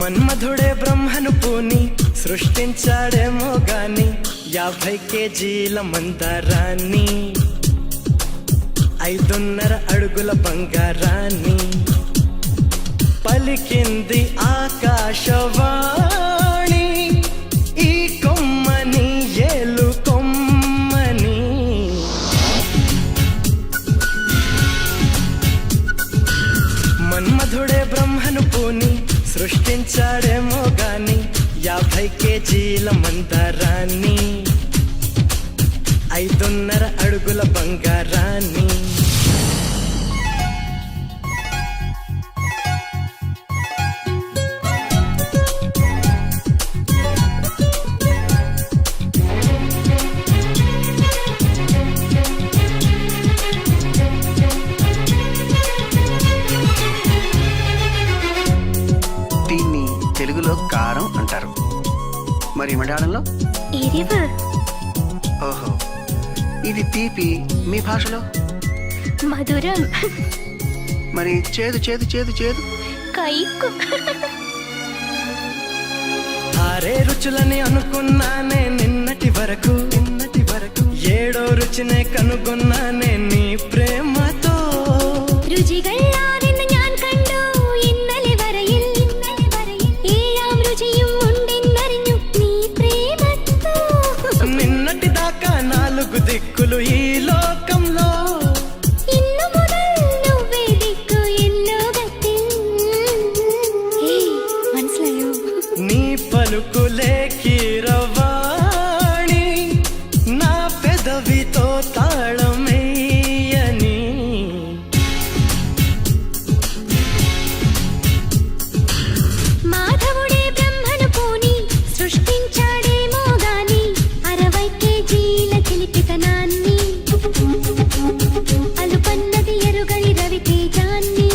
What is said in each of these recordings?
మన్మధుడే బ్రహ్మను పూని సృష్టించాడేమో గాని 50 కేజీల మందారాన్ని 5.5 అడుగుల బంగారాన్ని పలికింది ఆకాశవాణి ఈ కొమ్మని ఏలు కొమ్మని. మన్మధుడే బ్రహ్మను పూని సృష్టించాడేమో గాని 50 కేజీల మందారాన్ని 5.5 అడుగుల బంగారాన్ని. దీన్ని తెలుగులో కారం అంటారు, మరి మలయాళంలో ఎరివు. ఓహో, ఇది తీపి మీ భాషలో మధురం. మరి చేదు చేదు చేదు చేదు కైకు. 6 రుచులని అనుకున్నానే నిన్నటి వరకు 7వ రుచినే కనుగొన్నానే నీ ప్రేమతో. രുചികളാണെന്ന് ഞാൻ കണ്ടു ഇന്നലെ വരയിൽ 7ാം രുചിയും ഉണ്ടെന്നറിഞ്ഞു നീ പ്രേമത്തോ. నిన్నటి దాకా 4 దిక్కులు ఈ లోకంలో ഇന്നു മുതൽ నువ్వే దిక్కు ఈ లోകത്തിൽ. മനസ്സിലായോ? నీ పలుకులే కీరవాణి నా పెదవితో తాళమేయని. మాధవుడే బ్రహ్మను పూని సృష్టించాడేమో గాని 60 కేజీల చిలిపితనాన్ని అలుపన్నది ఎరుగని రవితేజాన్ని.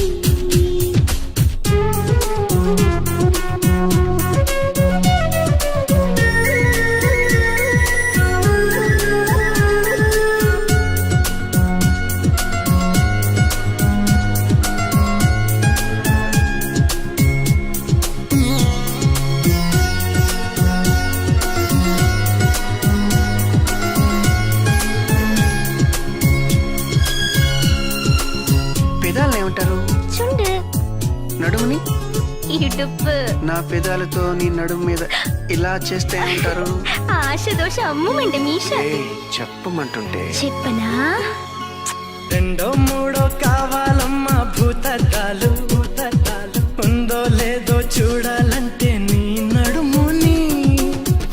పెదాలను ఏమంటారు? చుండు. నడుముని ఇడుపు. నా పెదాలతో నీ నడుము మీద ఇలా చేస్తే ఏమంటారు? ఆశ దోష అమ్ముమంటే మీష. చెప్పమంటుంటే చెప్పనా? 2, 3 కావాలమ్మా భూతద్దాలు ఉందో లేదో చూడాలంటే నీ నడుముని.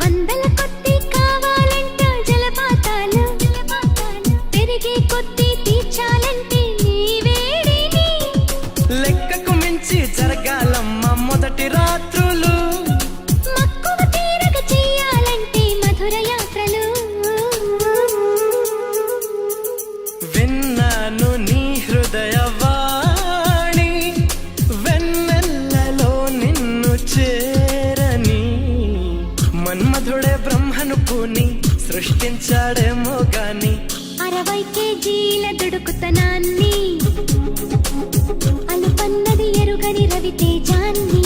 100ల కొద్ది కావాలంట జలపాతాలు పెరిగే కొద్ది తీర్చాలంటే నీ వేడిని. లెక్కకు మించి జరగాలమ్మా మొదటి రాత్రులు. మక్కువ తీరక చెయ్యాలంటే మధుర యాత్రలు. విన్నాను నీ హృదయవాణి వెన్నెల్లలో నిన్ను చేరని. మన్మధుడే బ్రహ్మను పూని సృష్టించాడేమో గాని 60 కేజీల దుడుకుతనాన్ని అలుపన్నది ఎరుగని రవితేజాన్ని.